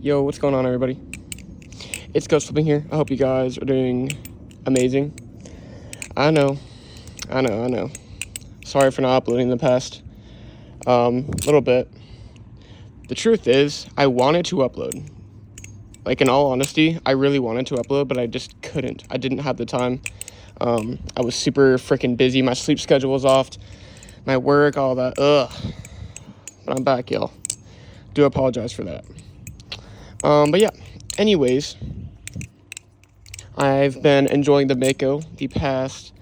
Yo, what's going on, everybody? It's Ghost Flipping here. I hope you guys are doing amazing. I know. Sorry for not uploading in the past little bit. The truth is, I wanted to upload. Like, in all honesty, I really wanted to upload, but I just couldn't. I didn't have the time. I was super freaking busy. My sleep schedule was off. My work, all that. Ugh. But I'm back, y'all. Do apologize for that. But yeah, anyways, I've been enjoying the Mako the past,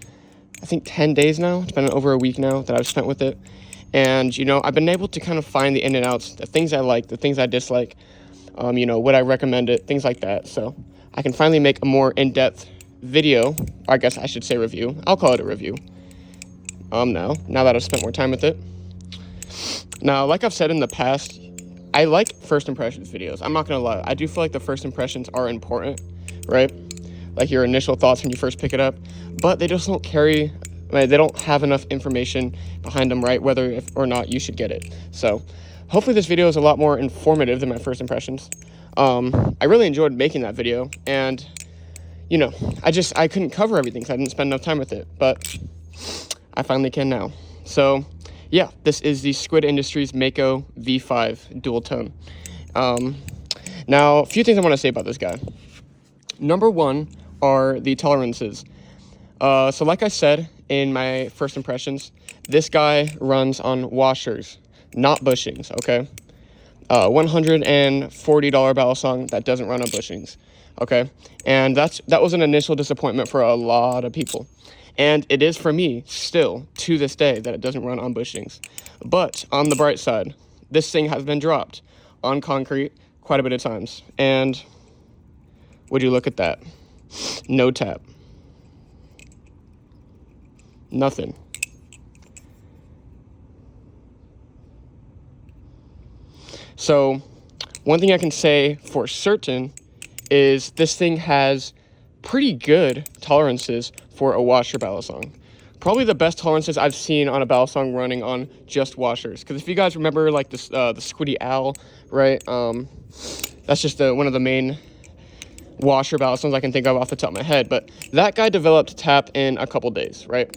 I think, 10 days now. It's been over a week now that I've spent with it. And, I've been able to kind of find the in and outs, the things I like, the things I dislike, would I recommend it, things like that. So I can finally make a more in-depth video, or I guess I should say review. I'll call it a review. Now that I've spent more time with it. Now, like I've said in the past, I like first impressions videos. I'm not going to lie. I do feel like the first impressions are important, right? Like your initial thoughts when you first pick it up. But they just don't carry, they don't have enough information behind them, right? Whether if or not you should get it. So hopefully this video is a lot more informative than my first impressions. I really enjoyed making that video. And, I couldn't cover everything because I didn't spend enough time with it. But I finally can now. So yeah, this is the Squid Industries Mako V5 dual tone. Now, a few things I want to say about this guy. Number one are the tolerances. So like I said in my first impressions, this guy runs on washers, not bushings, okay? $140 battle song that doesn't run on bushings, okay? And that was an initial disappointment for a lot of people. And it is for me, still, to this day, that it doesn't run on bushings. But, on the bright side, this thing has been dropped on concrete quite a bit of times. And, would you look at that? No tap. Nothing. So, one thing I can say for certain is this thing has pretty good tolerances for a washer battle song. Probably the best tolerances I've seen on a battle song running on just washers. Because if you guys remember, like this, the Squiddy Owl, right? That's just one of the main washer battle songs I can think of off the top of my head. But that guy developed tap in a couple days, right?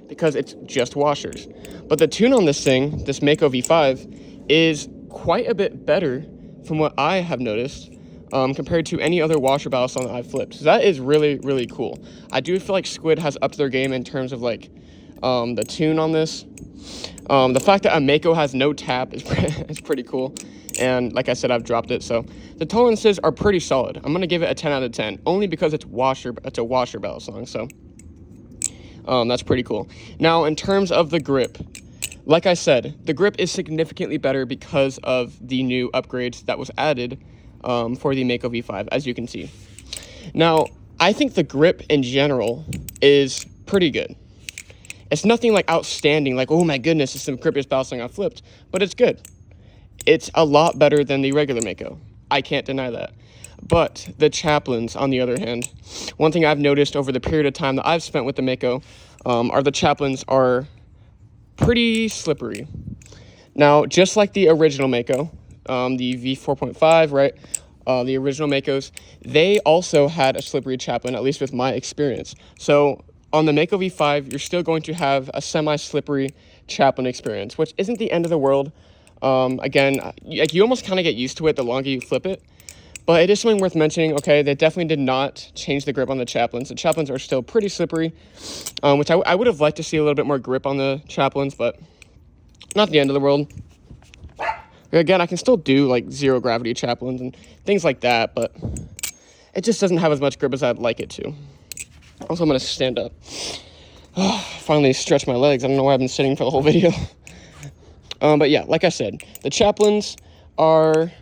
Because it's just washers. But the tune on this thing, this Mako V5, is quite a bit better from what I have noticed. Compared to any other washer battle song that I've flipped. So that is really, really cool. I do feel like Squid has upped their game in terms of like the tune on this. The fact that a Mako has no tap is pretty cool. And like I said, I've dropped it. So the tolerances are pretty solid. I'm going to give it a 10 out of 10. Only because it's a washer battle song. So that's pretty cool. Now, in terms of the grip, like I said, the grip is significantly better because of the new upgrades that was added for the Mako V5, as you can see. Now, I think the grip in general is pretty good. It's nothing like outstanding, like, oh my goodness, it's the grippiest battle song I've flipped, but it's good. It's a lot better than the regular Mako. I can't deny that. But the chaplains, on the other hand, one thing I've noticed over the period of time that I've spent with the Mako are the chaplains are pretty slippery. Now, just like the original Mako, the V4.5, right? The original Makos, they also had a slippery chaplain, at least with my experience. So on the Mako V5, you're still going to have a semi-slippery chaplain experience, which isn't the end of the world. Again, like you almost kind of get used to it the longer you flip it. But it is something worth mentioning, okay? They definitely did not change the grip on the chaplains. The chaplains are still pretty slippery, which I would have liked to see a little bit more grip on the chaplains, but not the end of the world. Again, I can still do like zero gravity chaplains and things like that, but it just doesn't have as much grip as I'd like it to. Also, I'm going to stand up. Finally stretch my legs. I don't know why I've been sitting for the whole video. But yeah, like I said, the chaplains are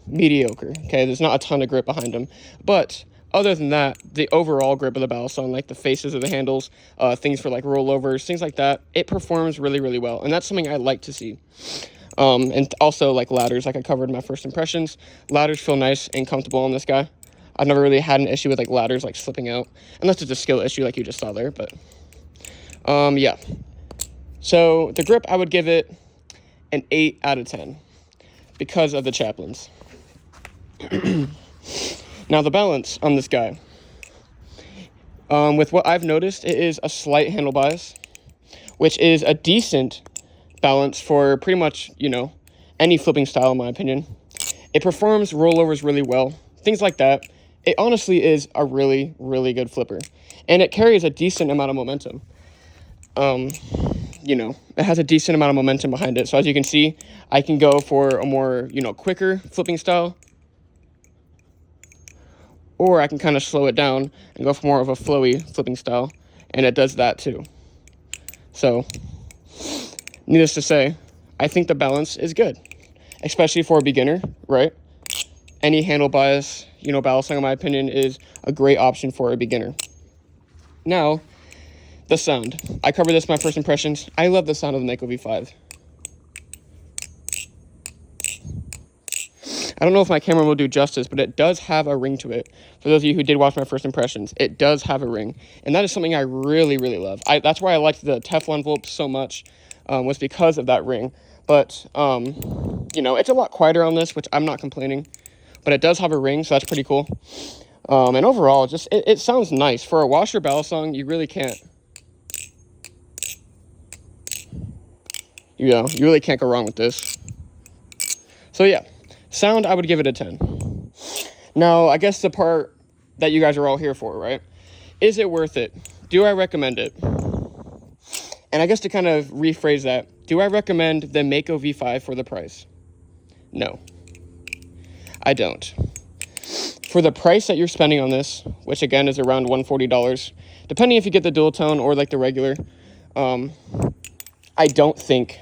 mediocre, okay? There's not a ton of grip behind them. But other than that, the overall grip of the battle song, like the faces of the handles, things for like rollovers, things like that, it performs really, really well. And that's something I like to see. And also like ladders, like I covered in my first impressions. Ladders feel nice and comfortable on this guy. I've never really had an issue with like ladders like slipping out, unless it's a skill issue like you just saw there. But yeah, so the grip, I would give it an 8 out of 10 because of the chaplains. Now the balance on this guy. With what I've noticed, it is a slight handle bias, which is a decent balance for pretty much, you know, any flipping style, in my opinion. It performs rollovers really well, things like that. It honestly is a really, really good flipper, and it carries a decent amount of momentum. You know, it has a decent amount of momentum behind it. So as you can see, I can go for a more, you know, quicker flipping style, or I can kind of slow it down and go for more of a flowy flipping style, and it does that too. So, needless to say, I think the balance is good, especially for a beginner, right? Any handle bias, you know, balancing, in my opinion, is a great option for a beginner. Now, the sound. I covered this in my first impressions. I love the sound of the Mako V5. I don't know if my camera will do justice, but it does have a ring to it. For those of you who did watch my first impressions, it does have a ring. And that is something I really, really love. That's why I liked the Teflon Volt so much, was because of that ring. But, you know, it's a lot quieter on this, which I'm not complaining. But it does have a ring, so that's pretty cool. And overall, just it sounds nice. For a washer balisong, you really can't. You know, you really can't go wrong with this. So, yeah. Sound, I would give it a 10. Now, I guess the part that you guys are all here for, right? Is it worth it? Do I recommend it? And I guess to kind of rephrase that, do I recommend the Mako V5 for the price? No, I don't. For the price that you're spending on this, which again is around $140, depending if you get the dual tone or like the regular, I don't think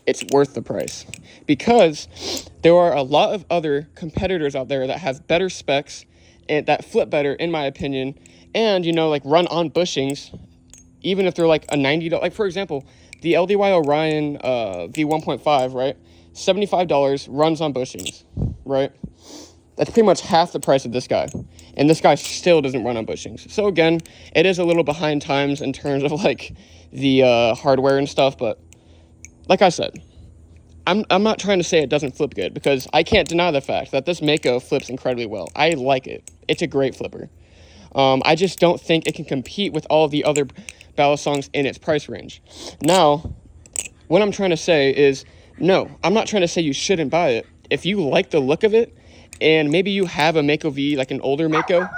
it's worth the price, because there are a lot of other competitors out there that have better specs and that flip better, in my opinion, and, you know, like run on bushings, even if they're like a $90, like for example, the LDY Orion V1.5, right? $75 runs on bushings, right? That's pretty much half the price of this guy, and this guy still doesn't run on bushings. So again, it is a little behind times in terms of like the hardware and stuff, but like I said, I'm not trying to say it doesn't flip good, because I can't deny the fact that this Mako flips incredibly well. I like it. It's a great flipper. I just don't think it can compete with all of the other balisongs in its price range. Now, what I'm trying to say is, no, I'm not trying to say you shouldn't buy it. If you like the look of it, and maybe you have a Mako V, like an older Mako.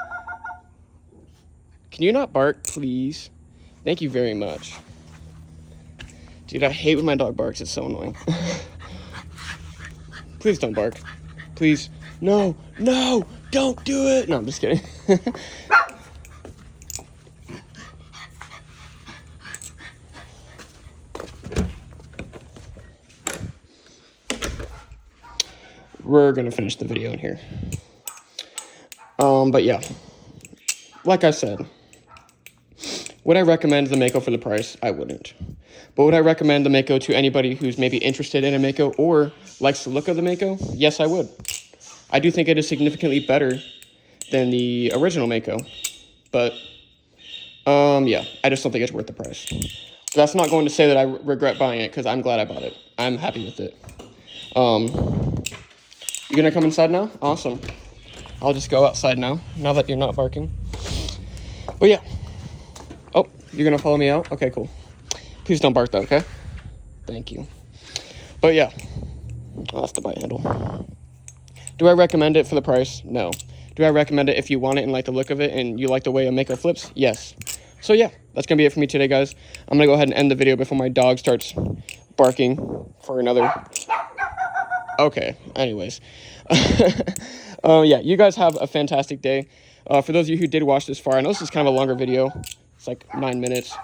Can you not bark, please? Thank you very much. Dude, I hate when my dog barks. It's so annoying. Please don't bark. Please. No, no, don't do it. No, I'm just kidding. We're going to finish the video in here. But yeah, like I said, would I recommend the Mako for the price? I wouldn't. But would I recommend the Mako to anybody who's maybe interested in a Mako or likes the look of the Mako? Yes, I would. I do think it is significantly better than the original Mako. But, yeah, I just don't think it's worth the price. But that's not going to say that I regret buying it, because I'm glad I bought it. I'm happy with it. You gonna come inside now? Awesome. I'll just go outside now that you're not barking. But yeah. Oh, you're gonna follow me out? Okay, cool. Please don't bark though, okay? Thank you. But yeah, oh, that's the bite handle. Do I recommend it for the price? No. Do I recommend it if you want it and like the look of it and you like the way a Mako flips? Yes. So yeah, that's gonna be it for me today, guys. I'm gonna go ahead and end the video before my dog starts barking for another. Okay, anyways. Yeah, you guys have a fantastic day. For those of you who did watch this far, I know this is kind of a longer video. It's like 9 minutes.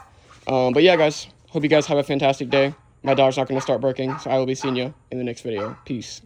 But yeah, guys, hope you guys have a fantastic day. My dog's not going to start barking, so I will be seeing you in the next video. Peace.